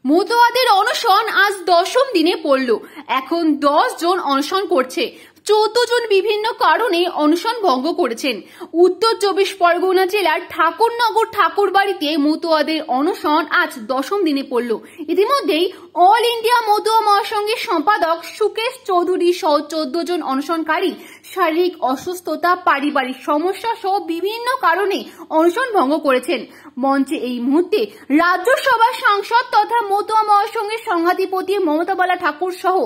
মতুয়াদের অনশন আজ 10ম দিনে পড়ল। এখন 10 জন অনশন করছে। 14 জন বিভিন্ন কারণে অনশন ভঙ্গ করেছেন। উত্তর 24 পরগনা জেলার ঠাকুরনগর ঠাকুরবাড়িতে মতুয়াদের অনশন আজ 10ম দিনে পড়ল। ইতিমধ্যেই অল ইন্ডিয়া মতুয়া মহাসংঘের সম্পাদক সুকেশ চৌধুরী সহ 14 জন অনশনকারী শারীরিক অসুস্থতা, পারিবারিক সমস্যা সহ বিভিন্ন কারণে অনশন ভঙ্গ করেছেন। মঞ্চে এই মুহূর্তে রাজ্যসভার সাংসদ তথা মতুয়া মহাসংঘের সংঘাধিপতি মমতা বালা ঠাকুর সহ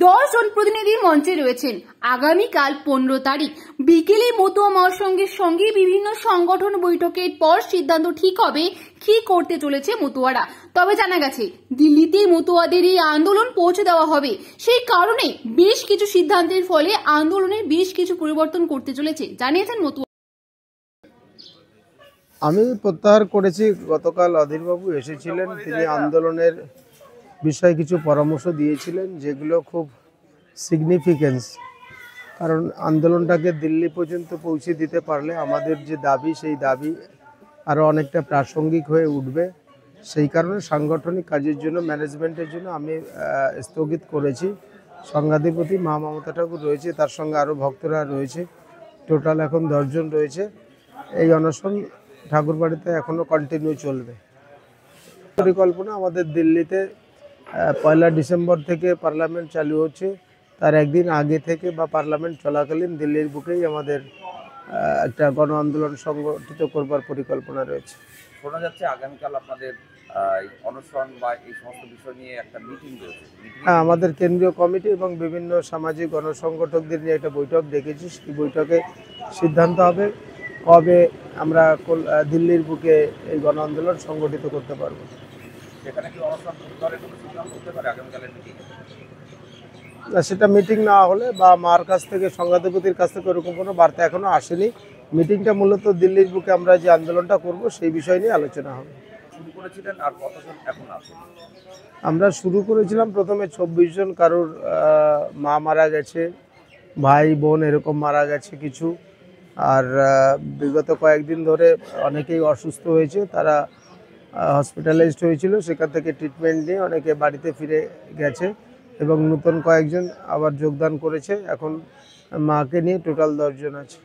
10 জন প্রতিনিধি মঞ্চে রয়েছেন। আগামীকাল 15 তারিখ বিকেলে মতুয়া মহাসংঘের সঙ্গে বিভিন্ন সংগঠন বৈঠকের পর সিদ্ধান্ত ঠিক হবে কি করতে চলেছে মতুয়ারা। তবে জানা গেছে দিল্লিতে মতুয়াদের এই আন্দোলন পৌঁছে দেওয়া হবে। সেই কারণে বেশ কিছু সিদ্ধান্তের ফলে আন্দোলনের বেশ কিছু পরিবর্তন করতে চলেছে জানিয়েছেন মতুয়া। আমি প্রত্যাহার করেছি। গতকাল অধীরবাবু এসেছিলেন, তিনি আন্দোলনের বিষয়ে কিছু পরামর্শ দিয়েছিলেন যেগুলো খুব সিগনিফিকেন্স। কারণ আন্দোলনটাকে দিল্লি পর্যন্ত পৌঁছে দিতে পারলে আমাদের যে দাবি, সেই দাবি আরও অনেকটা প্রাসঙ্গিক হয়ে উঠবে। সেই কারণে সাংগঠনিক কাজের জন্য, ম্যানেজমেন্টের জন্য আমি স্থগিত করেছি। সংঘাধিপতি মা মমতা ঠাকুর রয়েছে, তার সঙ্গে আরও ভক্তরা রয়েছে, টোটাল এখন 10 জন রয়েছে। এই অনশন ঠাকুরবাড়িতে এখনও কন্টিনিউ চলবে। পরিকল্পনা আমাদের দিল্লিতে 1 ডিসেম্বর থেকে পার্লামেন্ট চালু হচ্ছে, তার একদিন আগে থেকে বা পার্লামেন্ট চলাকালীন দিল্লির বুকেই আমাদের একটা গণ আন্দোলন সংগঠিত করবার পরিকল্পনা রয়েছে। শোনা যাচ্ছে আগামীকাল আপনাদের অনশন বা এই সমস্ত বিষয় নিয়ে একটা মিটিং রয়েছে। হ্যাঁ, আমাদের কেন্দ্রীয় কমিটি এবং বিভিন্ন সামাজিক গণসংগঠকদের নিয়ে একটা বৈঠক ডেকেছি। সেই বৈঠকে সিদ্ধান্ত হবে কবে আমরা দিল্লির বুকে এই গণ আন্দোলন সংগঠিত করতে পারবো। সেখানে কি অনশন করে কোনো সিদ্ধান্ত হতে পারে আগামীকালের মিটিং? না, সেটা মিটিং না হলে বা মার কাছ থেকে, সংঘাধিপতির কাছ থেকে ওরকম কোনো বার্তা এখনো আসেনি। মিটিংটা মূলত দিল্লির বুকে আমরা যে আন্দোলনটা করব সেই বিষয় নিয়ে আলোচনা হবে। শুরু করেছিলেন আর কতজন এখন আছেন? আমরা শুরু করেছিলাম প্রথমে 24 জন। কারোর মা মারা গেছে, ভাই বোন এরকম মারা গেছে কিছু। আর বিগত কয়েকদিন ধরে অনেকেই অসুস্থ হয়েছে, তারা হসপিটালাইজড হয়েছিল, সেখান থেকে ট্রিটমেন্ট নিয়ে অনেকে বাড়িতে ফিরে গেছে এবং নতুন কয়েকজন আবার যোগদান করেছে। এখন মাকে নিয়ে টোটাল 10 জন আছে।